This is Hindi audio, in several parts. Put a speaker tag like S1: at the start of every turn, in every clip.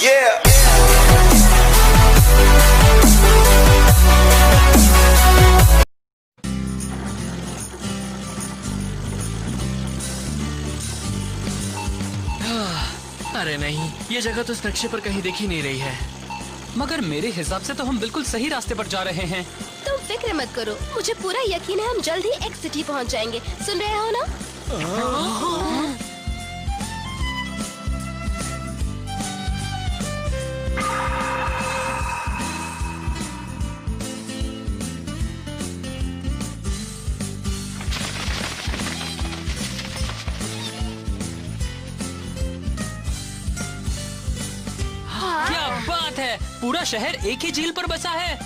S1: Yeah.
S2: अरे नहीं, ये जगह तो इस नक्शे पर कहीं दिख ही नहीं रही है। मगर मेरे हिसाब से तो हम बिल्कुल सही रास्ते पर जा रहे हैं।
S3: तुम फिक्र मत करो, मुझे पूरा यकीन है हम जल्द ही एक्स सिटी पहुंच जाएंगे। सुन रहे हो ना?
S2: क्या बात है, पूरा शहर एक ही झील पर बसा है।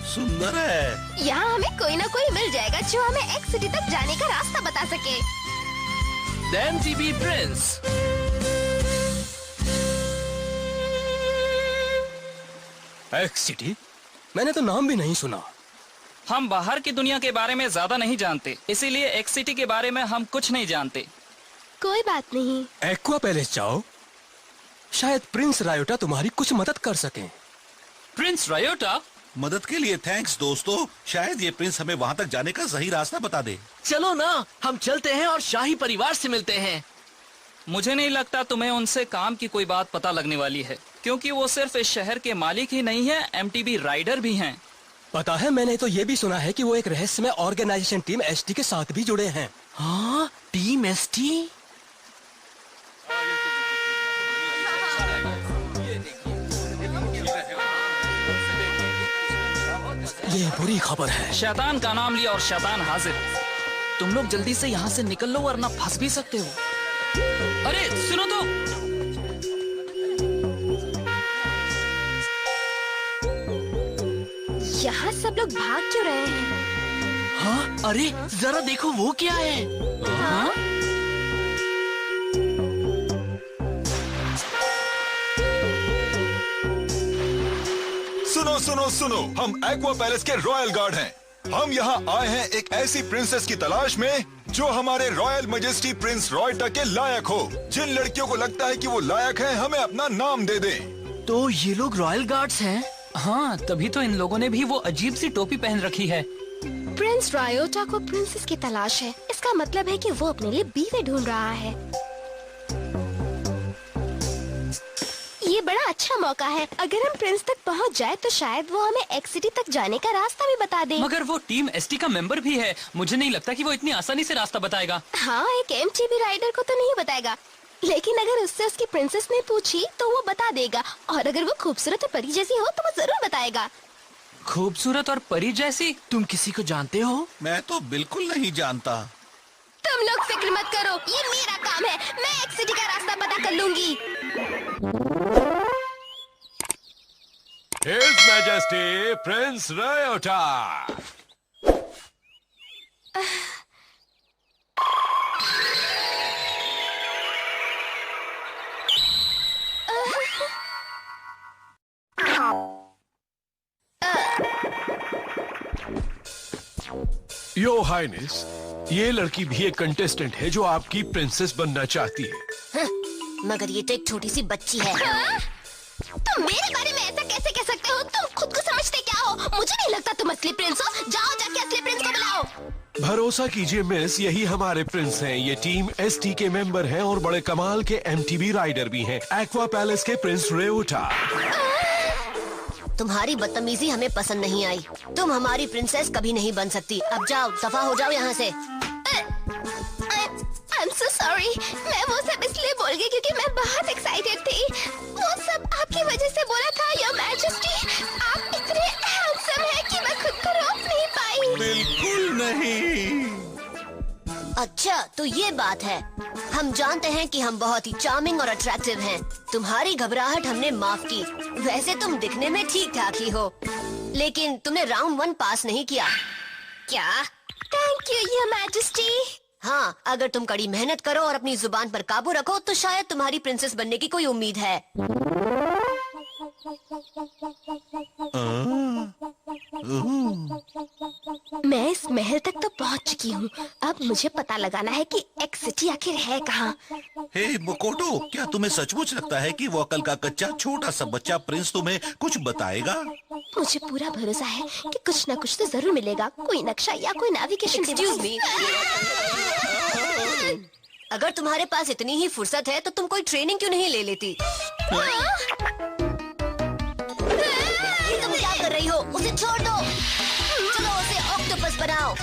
S4: सुंदर है।
S3: यहाँ हमें कोई ना कोई मिल जाएगा जो हमें एक्स सिटी तक जाने का रास्ता बता सके।
S2: MTB Prince.
S5: X city? मैंने तो नाम भी नहीं सुना।
S6: हम बाहर की दुनिया के बारे में ज्यादा नहीं जानते, इसीलिए एक्स सिटी के बारे में हम कुछ नहीं जानते।
S3: कोई बात नहीं।
S5: एक्वा पैलेस जाओ, शायद प्रिंस रायोटा तुम्हारी कुछ मदद कर सकें।
S6: प्रिंस रायोटा?
S4: मदद के लिए थैंक्स दोस्तों। शायद ये प्रिंस हमें वहाँ तक जाने का सही रास्ता बता दे।
S2: चलो ना, हम चलते हैं और शाही परिवार से मिलते हैं।
S6: मुझे नहीं लगता तुम्हें उनसे काम की कोई बात पता लगने वाली है, क्योंकि वो सिर्फ इस शहर के मालिक ही नहीं है, एमटीबी राइडर भी हैं।
S5: पता है, मैंने तो ये भी सुना है कि वो एक रहस्यमय ऑर्गेनाइजेशन टीम एसटी के साथ भी जुड़े हैं।
S2: हाँ, टीम एसटी?
S5: ये बुरी खबर है।
S6: शैतान का नाम लिया और शैतान हाजिर।
S2: तुम लोग जल्दी से यहाँ से निकल लो वरना फंस भी सकते हो।
S6: अरे सुनो तो।
S3: यहाँ सब लोग भाग क्यों रहे हैं?
S2: हाँ, अरे जरा देखो वो क्या है।
S3: हाँ?
S7: सुनो सुनो सुनो, हम एक्वा पैलेस के रॉयल गार्ड हैं। हम यहाँ आए हैं एक ऐसी प्रिंसेस की तलाश में जो हमारे रॉयल मैजेस्टी प्रिंस रॉयटा के लायक हो। जिन लड़कियों को लगता है कि वो लायक हैं, हमें अपना नाम दे दें।
S2: तो ये लोग रॉयल गार्ड्स हैं?
S6: हाँ, तभी तो इन लोगों ने भी वो अजीब सी टोपी पहन रखी है।
S3: प्रिंस रायोटा को प्रिंसेस की तलाश है। इसका मतलब है कि वो अपने लिए बीवी ढूंढ रहा है। ये बड़ा अच्छा मौका है। अगर हम प्रिंस तक पहुंच जाए तो शायद वो हमें एक्स सिटी तक जाने का रास्ता भी बता दे।
S6: मगर वो टीम एसटी का मेंबर भी है, मुझे नहीं लगता कि वो इतनी आसानी से रास्ता बताएगा।
S3: हाँ, एक एमटीबी राइडर को तो नहीं बताएगा, लेकिन अगर उससे उसकी प्रिंसेस ने पूछी तो वो बता देगा। और अगर वो खूबसूरत और परी जैसी हो तो वो जरूर बताएगा।
S6: खूबसूरत और परी जैसी?
S2: तुम किसी को जानते हो?
S4: मैं तो बिल्कुल नहीं जानता।
S3: तुम लोग फिक्र मत करो, ये मेरा काम है। मैं एक्स सिटी का रास्ता पता कर लूंगी।
S8: His Majesty Prince Ryota. Your Highness, ये लड़की भी एक कंटेस्टेंट है जो आपकी प्रिंसेस बनना चाहती है।
S3: मगर ये तो एक छोटी सी बच्ची है। तुम मेरे बारे में ऐसा कैसे कह सकते हो? तुम खुद को समझते क्या हो? मुझे नहीं लगता तुम असली प्रिंस हो। जाओ जाके असली प्रिंस को बुलाओ।
S8: भरोसा कीजिए मिस, यही हमारे प्रिंस हैं। ये टीम एसटी के मेंबर हैं और बड़े कमाल के एमटीबी राइडर भी हैं। एक्वा पैलेस के प्रिंस रेओटा।
S9: तुम्हारी बदतमीजी हमें पसंद नहीं आई। तुम हमारी प्रिंसेस कभी नहीं बन सकती। अब जाओ, दफा हो जाओ यहाँ से।
S3: I'm so sorry। मैं वो सब इसलिए बोल गई क्योंकि मैं बहुत एक्साइटेड थी। वो सब आपकी वजह से बोला था, योर मैजेस्टी। आप इतने हैंडसम हैं कि मैं खुद को रोक नहीं पाई।
S4: बिल्कुल नहीं।
S9: अच्छा, तो ये बात है। हम जानते हैं कि हम बहुत ही चार्मिंग और अट्रैक्टिव हैं। तुम्हारी घबराहट हमने माफ की। वैसे तुम दिखने में ठीक ठाक ही हो, लेकिन तुमने राउंड 1 पास नहीं किया।
S3: क्या? Thank you your majesty.
S9: हाँ, अगर तुम कड़ी मेहनत करो और अपनी जुबान पर काबू रखो तो शायद तुम्हारी प्रिंसेस बनने की कोई उम्मीद है।
S3: मैं इस महल तक तो पहुंच चुकी हूँ। अब मुझे पता लगाना है कि एक्स सिटी आखिर है कहाँ।
S4: हे मकोटो, क्या तुम्हें सचमुच लगता है कि वो अकल का कच्चा छोटा सा बच्चा प्रिंस तुम्हें कुछ बताएगा?
S3: मुझे पूरा भरोसा है कि कुछ न कुछ तो जरूर मिलेगा, कोई नक्शा या कोई नेविगेशन।
S9: एक्सक्यूज मी, अगर तुम्हारे पास इतनी ही फुर्सत है तो तुम कोई ट्रेनिंग क्यों नहीं ले लेती? तुम क्या कर रही हो? उसे छोड़ दो। चलो उसे ऑक्टोपस बनाओ।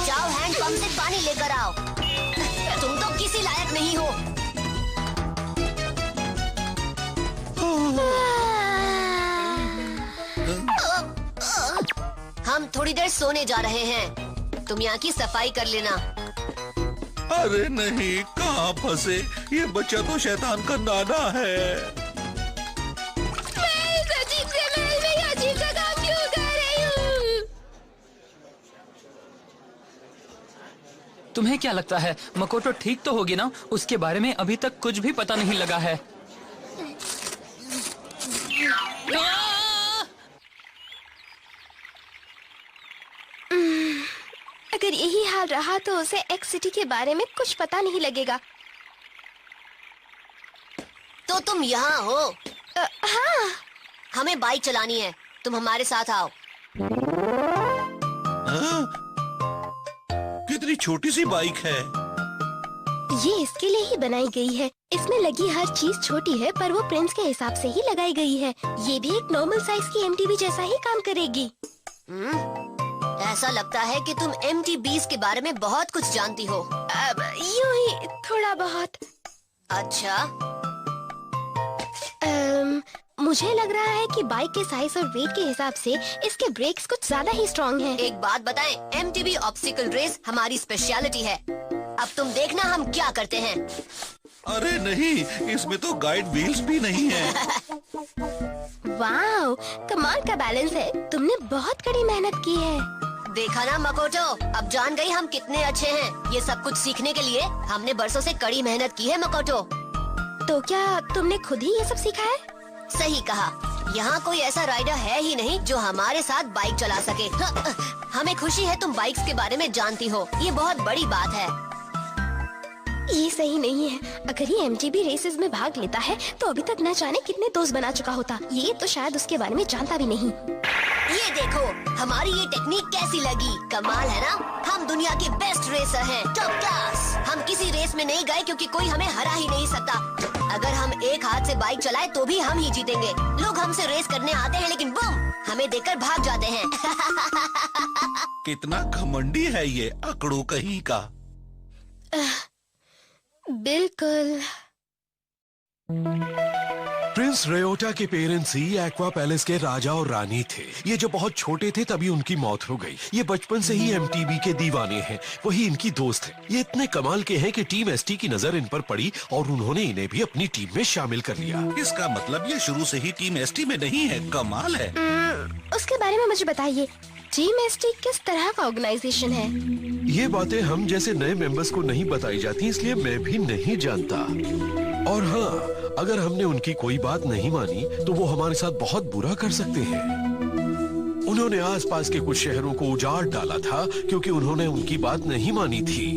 S9: जाओ हैंड पंप से पानी लेकर आओ। तुम तो किसी लायक नहीं हो। हम थोड़ी देर सोने जा रहे हैं। तुम यहाँ की सफाई कर लेना।
S4: अरे नहीं, कहाँ फंसे? ये बच्चा तो शैतान का नाना है।
S3: मैं इस अजीब से महल में ये अजीब सा काम क्यों कर रही हूँ?
S2: तुम्हें क्या लगता है मकोटो ठीक तो होगी ना? उसके बारे में अभी तक कुछ भी पता नहीं लगा है।
S3: अगर यही हाल रहा तो उसे एक्स सिटी के बारे में कुछ पता नहीं लगेगा।
S9: तो तुम यहाँ हो?
S3: हाँ।
S9: हमें बाइक चलानी है, तुम हमारे साथ आओ।
S4: हाँ? कितनी छोटी सी बाइक है।
S3: ये इसके लिए ही बनाई गई है। इसमें लगी हर चीज छोटी है, पर वो प्रिंस के हिसाब से ही लगाई गई है। ये भी एक नॉर्मल साइज की MTB जैसा ही काम करेगी।
S9: ऐसा लगता है कि तुम MTBs के बारे में बहुत कुछ जानती हो।
S3: अब यूं ही थोड़ा बहुत।
S9: अच्छा,
S3: मुझे लग रहा है कि बाइक के साइज और वेट के हिसाब से इसके ब्रेक्स कुछ ज्यादा ही स्ट्रॉन्ग हैं।
S9: एक बात बताएं, MTB ऑब्स्टिकल रेस हमारी स्पेशलिटी है। अब तुम देखना हम क्या करते हैं।
S4: अरे नहीं, इसमें तो गाइड व्हील्स भी नहीं है।
S3: वाओ, कमाल का बैलेंस है। तुमने बहुत कड़ी मेहनत की है।
S9: देखा ना मकोटो, अब जान गई हम कितने अच्छे हैं। ये सब कुछ सीखने के लिए हमने बरसों से कड़ी मेहनत की है मकोटो।
S3: तो क्या तुमने खुद ही ये सब सीखा है?
S9: सही कहा। यहाँ कोई ऐसा राइडर है ही नहीं जो हमारे साथ बाइक चला सके। हमें खुशी है तुम बाइक्स के बारे में जानती हो, ये बहुत बड़ी बात है।
S3: ये सही नहीं है। अगर ये MTB रेसेस में भाग लेता है तो अभी तक न जाने कितने दोस्त बना चुका होता। ये तो शायद उसके बारे में जानता भी नहीं।
S9: ये देखो, हमारी ये टेक्निक कैसी लगी? कमाल है ना? हम दुनिया के बेस्ट रेसर हैं, टॉप क्लास। हम किसी रेस में नहीं गए क्योंकि कोई हमें हरा ही नहीं सकता। अगर हम एक हाथ से बाइक चलाए तो भी हम ही जीतेंगे। लोग हमसे रेस करने आते हैं लेकिन बूम, हमें देखकर भाग जाते हैं।
S4: कितना घमंडी है ये अकड़ू कहीं का।
S3: बिल्कुल।
S8: प्रिंस रेओटा के पेरेंट्स ही एक्वा पैलेस के राजा और रानी थे। ये जो बहुत छोटे थे तभी उनकी मौत हो गई। ये बचपन से ही MTB के दीवाने हैं, वही इनकी दोस्त है। ये इतने कमाल के हैं कि टीम ST की नजर इन पर पड़ी और उन्होंने इन्हें भी अपनी टीम में शामिल कर लिया।
S4: इसका मतलब ये शुरू से ही टीम ST में नहीं है। कमाल है।
S3: उसके बारे में मुझे बताइए। टीम ST किस तरह का ऑर्गेनाइजेशन है?
S8: ये बातें हम जैसे नए मेंबर्स को नहीं बताई जाती, इसलिए मैं भी नहीं जानता। और हाँ, अगर हमने उनकी कोई बात नहीं मानी तो वो हमारे साथ बहुत बुरा कर सकते हैं। उन्होंने आसपास के कुछ शहरों को उजाड़ डाला था क्योंकि उन्होंने उनकी बात नहीं मानी थी।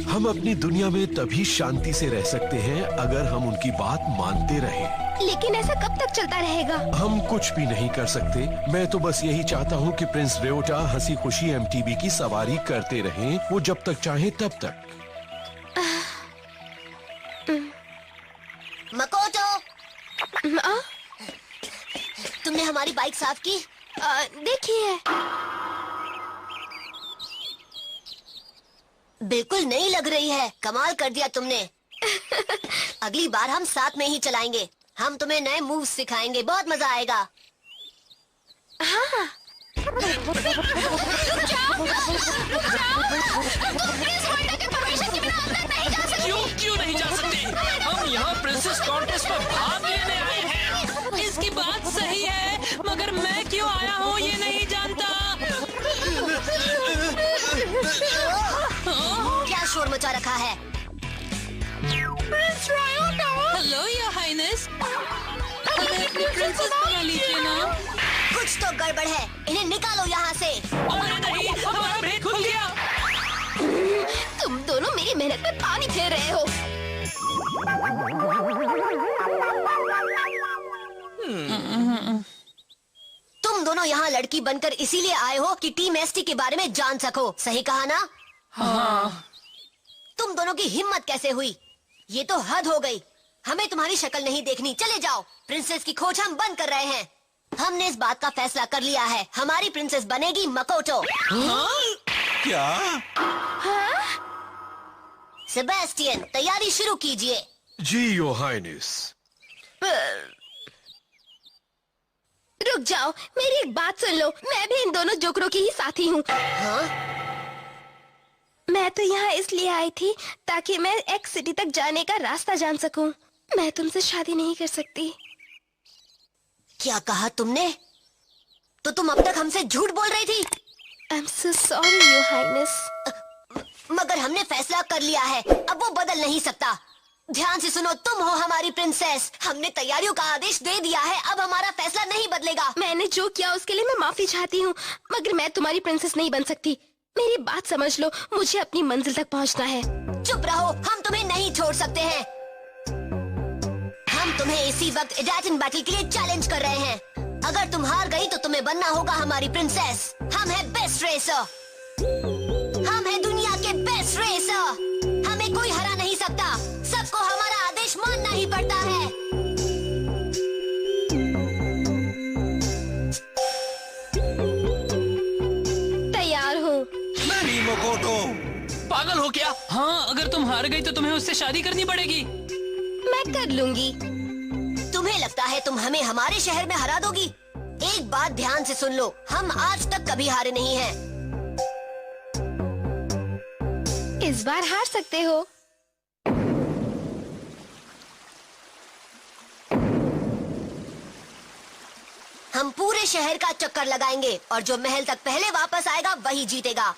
S8: हम अपनी दुनिया में तभी शांति से रह सकते हैं अगर हम उनकी बात मानते रहें।
S3: लेकिन ऐसा कब तक चलता रहेगा?
S8: हम कुछ भी नहीं कर सकते। मैं तो बस यही चाहता हूँ कि प्रिंस रेओटा हंसी खुशी MTB की सवारी करते रहें, वो जब तक चाहे तब तक।
S9: मकोटो, तुमने हमारी बाइक साफ की?
S3: देखिए।
S9: बिल्कुल नई लग रही है। कमाल कर दिया तुमने। अगली बार हम साथ में ही चलाएंगे। हम तुम्हें नए मूव्स सिखाएंगे, बहुत मजा आएगा।
S3: हाँ।
S2: क्यों नहीं जा सकते? हम यहाँ प्रिंसेस कॉन्टेस्ट में भाग लेने आए हैं। इसकी बात सही है, मगर मैं क्यों आया हूँ ये नहीं जानता।
S9: क्या शोर मचा रखा है?
S1: Hello your highness.
S2: अपनी प्रिंसेस बना लीजिए ना।
S9: कुछ तो गड़बड़ है, इन्हें निकालो यहाँ से।
S2: अरे नहीं, हमारा ब्रेक खुल गया।
S3: तुम दोनों मेरी मेहनत में पानी फेर रहे हो।
S9: तुम दोनों यहाँ लड़की बनकर इसीलिए आए हो कि टीम एसटी के बारे में जान सको, सही कहा ना?
S2: हाँ।
S9: तुम दोनों की हिम्मत कैसे हुई? ये तो हद हो गई। हमें तुम्हारी शक्ल नहीं देखनी, चले जाओ। प्रिंसेस की खोज हम बंद कर रहे हैं। हमने इस बात का फैसला कर लिया है, हमारी प्रिंसेस बनेगी मकोटो।
S4: क्या?
S9: सेबेस्टियन, तैयारी शुरू कीजिए।
S8: जी योर हाइनेस।
S3: रुक जाओ, मेरी एक बात सुन लो। मैं भी इन दोनों जोकरों की ही साथी हूँ। मैं तो यहाँ इसलिए आई थी ताकि मैं एक्स सिटी तक जाने का रास्ता जान सकूं। मैं तुमसे शादी नहीं कर सकती।
S9: क्या कहा तुमने? तो तुम अब तक हमसे झूठ बोल रही थी।
S3: I am so sorry your highness.
S9: मगर हमने फैसला कर लिया है, अब वो बदल नहीं सकता। ध्यान से सुनो, तुम हो हमारी प्रिंसेस। हमने तैयारियों का आदेश दे दिया है, अब हमारा फैसला नहीं बदलेगा।
S3: मैंने जो किया उसके लिए मैं माफी चाहती हूँ, मगर मैं तुम्हारी प्रिंसेस नहीं बन सकती। मेरी बात समझ लो, मुझे अपनी मंजिल तक पहुँचना है।
S9: चुप रहो, हम तुम्हें नहीं छोड़ सकते हैं। हम तुम्हें इसी वक्त इडाटन बैटल के लिए चैलेंज कर रहे हैं। अगर तुम हार गई तो तुम्हें बनना होगा हमारी प्रिंसेस। हम हैं बेस्ट रेसर, हम हैं दुनिया के बेस्ट रेसर। हमें कोई हरा नहीं सकता, सबको हमारा आदेश मानना ही पड़ता है।
S3: तैयार हूँ।
S4: नहीं मकोटो।
S2: पागल हो क्या? हाँ, अगर तुम हार गई तो तुम्हें उससे शादी करनी पड़ेगी।
S3: मैं कर लूंगी।
S9: तुम्हें लगता है तुम हमें हमारे शहर में हरा दोगी? एक बात ध्यान से सुन लो, हम आज तक कभी हारे नहीं हैं।
S3: इस बार हार सकते हो।
S9: हम पूरे शहर का चक्कर लगाएंगे और जो महल तक पहले वापस आएगा वही जीतेगा।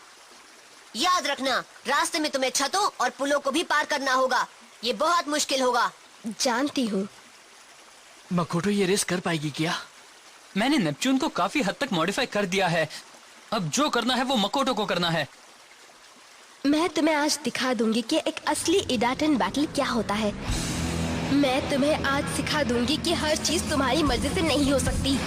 S9: याद रखना, रास्ते में तुम्हें छतों और पुलों को भी पार करना होगा। ये बहुत मुश्किल होगा।
S3: जानती हूँ।
S2: मकोटो ये रेस कर पाएगी क्या? मैंने नेपच्यून को काफी हद तक मॉडिफाई कर दिया है। अब जो करना है वो मकोटो को करना है।
S3: मैं तुम्हें आज दिखा दूंगी कि एक असली इडाटन बैटल क्या होता है। मैं तुम्हें आज सिखा दूंगी कि हर चीज तुम्हारी मर्जी से नहीं हो सकती।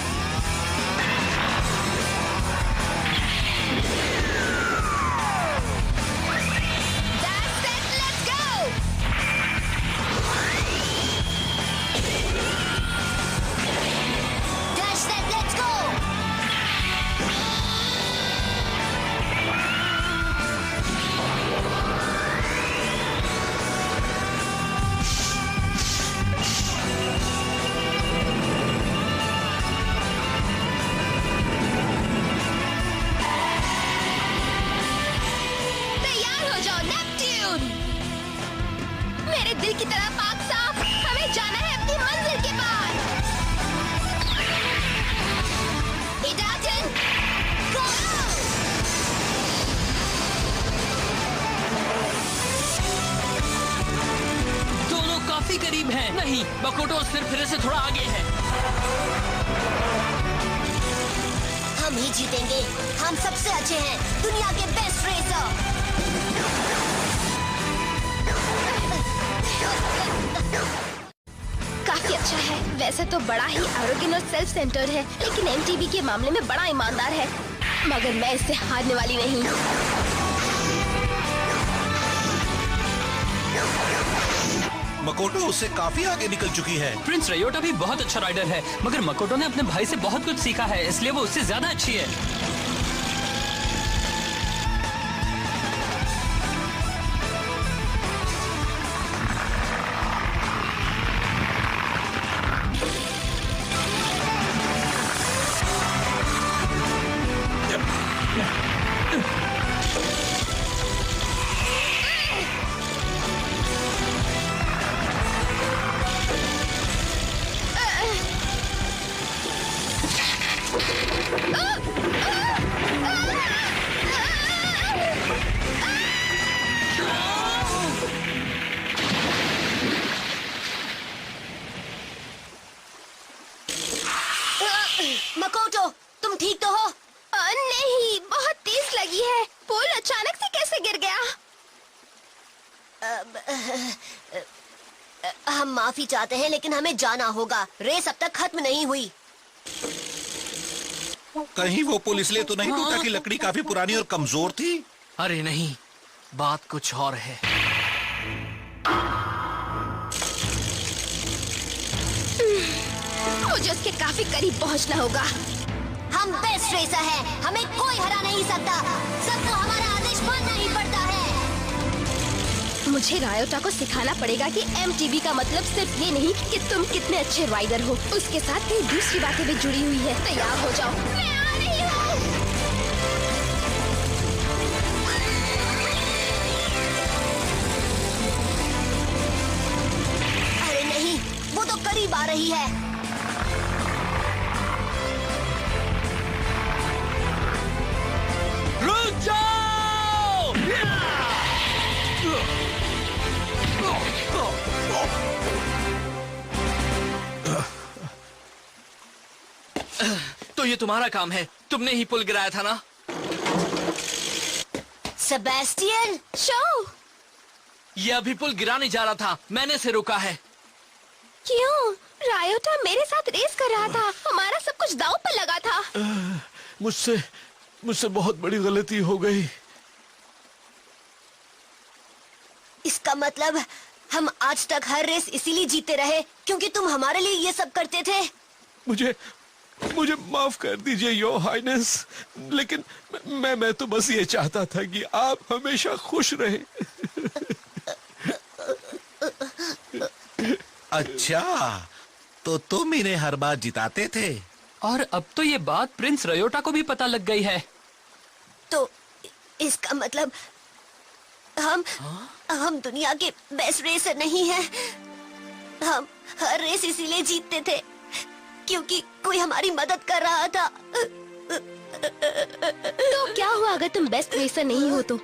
S3: That's it, let's go!
S9: Dash set, let's go!
S3: तैयार हो जाओ नेपट्यून। मेरे दिल की तरह पाक साफ, हमें जाना है अपनी मंजिल के पार। इडाटन, गो!
S2: दोनों काफी करीब हैं। नहीं, मकोटो सिर्फ फिर से थोड़ा आगे है।
S9: हम ही जीतेंगे। हम सबसे अच्छे हैं, दुनिया के बेस्ट रेसर।
S3: काफी अच्छा है। वैसे तो बड़ा ही एरोगेंट और सेल्फ सेंटर्ड है, लेकिन एमटीबी के मामले में बड़ा ईमानदार है। मगर मैं इससे हारने वाली नहीं।
S4: मकोटो उससे काफी आगे निकल चुकी है।
S2: प्रिंस रयोटा भी बहुत अच्छा राइडर है, मगर मकोटो ने अपने भाई से बहुत कुछ सीखा है, इसलिए वो उससे ज्यादा अच्छी है।
S9: मकोटो, तुम ठीक तो हो?
S3: नहीं, बहुत तेज लगी है। पुल अचानक से कैसे गिर गया?
S9: हम माफी चाहते हैं, लेकिन हमें जाना होगा। रेस अब तक खत्म नहीं हुई।
S4: कहीं वो पुल इसलिए तो नहीं टूटा कि लकड़ी काफी पुरानी और कमजोर थी?
S2: अरे नहीं, बात कुछ और है।
S3: मुझे उसके काफी करीब पहुंचना होगा।
S9: हम बेस्ट रेसर हैं, हमें कोई हरा नहीं सकता। सबको हमारा आदेश मानना ही पड़ता है।
S3: मुझे रायोटा को सिखाना पड़ेगा कि एमटीबी का मतलब सिर्फ ये नहीं कि तुम कितने अच्छे राइडर हो, उसके साथ कई दूसरी बातें भी जुड़ी हुई है। तैयार हो जाओ, मैं आ रही हूँ।
S9: अरे नहीं, वो तो करीब आ रही है।
S2: रुक जाओ! तो ये तुम्हारा काम है, तुमने ही पुल गिराया था ना?
S9: सेबेस्टियन,
S3: शो,
S2: ये अभी पुल गिराने जा रहा था, मैंने से रोका है।
S3: क्यों? रायोटा मेरे साथ रेस कर रहा था, हमारा सब कुछ दांव पर लगा था।
S8: मुझसे बहुत बड़ी गलती हो गई।
S9: इसका मतलब हम आज तक हर रेस इसीलिए जीते रहे क्योंकि तुम हमारे लिए ये सब करते थे।
S8: मुझे माफ कर दीजिए योर हाइनेस, लेकिन मैं तो बस ये चाहता था कि आप हमेशा खुश रहें।
S4: अच्छा, तो तुम इन्हें हर बार जिताते थे?
S6: और अब तो ये बात प्रिंस रयोटा को भी पता लग गई है।
S9: तो इसका मतलब हम दुनिया के बेस्ट रेसर नहीं हैं। हम हर रेस इसीलिए जीतते थे क्योंकि कोई हमारी मदद कर रहा था।
S3: तो क्या हुआ अगर तुम बेस्ट रेसर नहीं हो तो?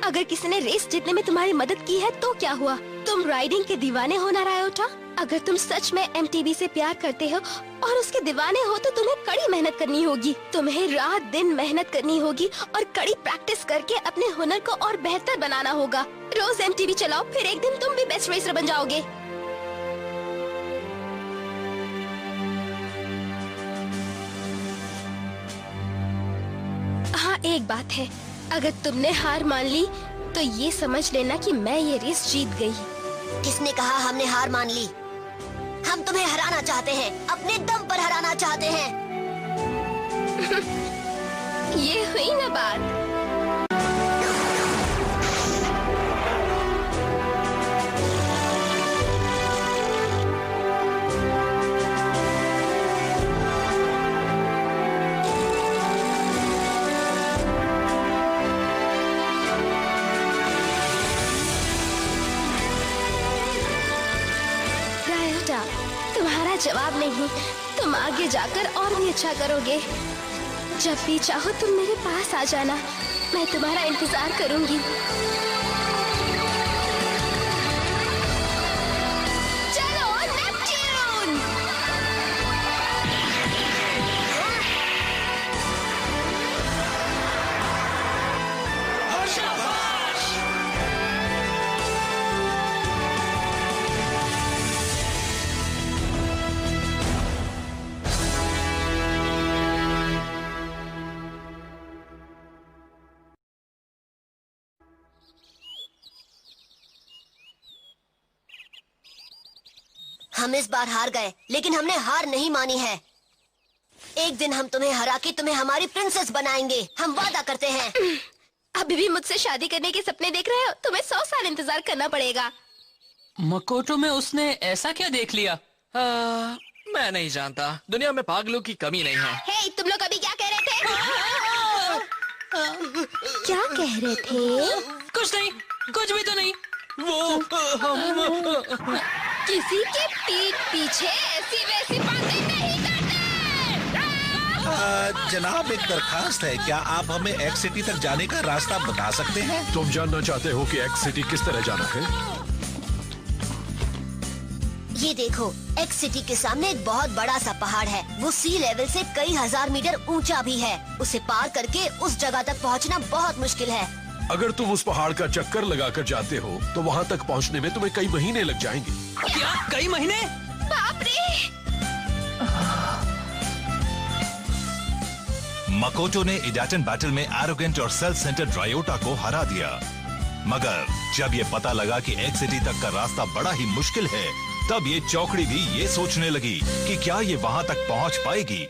S3: अगर किसी ने रेस जीतने में तुम्हारी मदद की है तो क्या हुआ? तुम राइडिंग के दीवाने हो ना रायोटा? अगर तुम सच में एमटीबी से प्यार करते हो और उसके दीवाने हो तो तुम्हें कड़ी मेहनत करनी होगी। तुम्हें रात दिन मेहनत करनी होगी और कड़ी प्रैक्टिस करके अपने हुनर को और बेहतर बनाना होगा। रोज एमटीबी चलाओ, फिर एक दिन तुम भी बेस्ट रेसर बन जाओगे। हाँ, एक बात है, अगर तुमने हार मान ली तो ये समझ लेना कि मैं ये रेस जीत गई।
S9: किसने कहा हमने हार मान ली? हम तुम्हें हराना चाहते हैं, अपने दम पर हराना चाहते हैं।
S3: ये हुई ना बात। तुम्हारा जवाब नहीं, तुम आगे जाकर और भी अच्छा करोगे। जब भी चाहो तुम मेरे पास आ जाना, मैं तुम्हारा इंतजार करूंगी। चलो नेपच्यून!
S9: हम इस बार हार गए, लेकिन हमने हार नहीं मानी है। एक दिन हम तुम्हें हरा के तुम्हें हमारी प्रिंसेस बनाएंगे, हम वादा करते हैं।
S3: अभी भी मुझसे शादी करने के सपने देख रहे हो? तुम्हें 100 साल इंतजार करना पड़ेगा।
S6: मकोटो में उसने ऐसा क्या देख लिया?
S2: मैं नहीं जानता, दुनिया में पागलों की कमी नहीं है।
S3: हे, तुम लोग अभी क्या कह रहे थे? क्या कह रहे थे?
S6: कुछ नहीं, कुछ भी तो नहीं। वो
S3: किसी के पीठ पीछे ऐसी वैसी बातें नहीं करते।
S4: जनाब, एक दरखास्त है, क्या आप हमें एक्स सिटी तक जाने का रास्ता बता सकते हैं?
S8: तुम जानना चाहते हो कि एक्स सिटी किस तरह जाना है?
S9: ये देखो, एक्स सिटी के सामने एक बहुत बड़ा सा पहाड़ है। वो सी लेवल से कई हजार मीटर ऊंचा भी है। उसे पार करके उस जगह तक पहुंचना बहुत मुश्किल है।
S8: अगर तुम उस पहाड़ का चक्कर लगाकर जाते हो तो वहाँ तक पहुँचने में तुम्हें कई महीने लग जाएंगे।
S5: क्या कई महीने?
S3: बाप रे!
S7: मकोटो ने इडाटन बैटल में एरोगेंट और सेल्फ सेंटर्ड रायोटा को हरा दिया, मगर जब ये पता लगा कि एक्स सिटी तक का रास्ता बड़ा ही मुश्किल है, तब ये चौकड़ी भी ये सोचने लगी कि क्या ये वहाँ तक पहुँच पाएगी।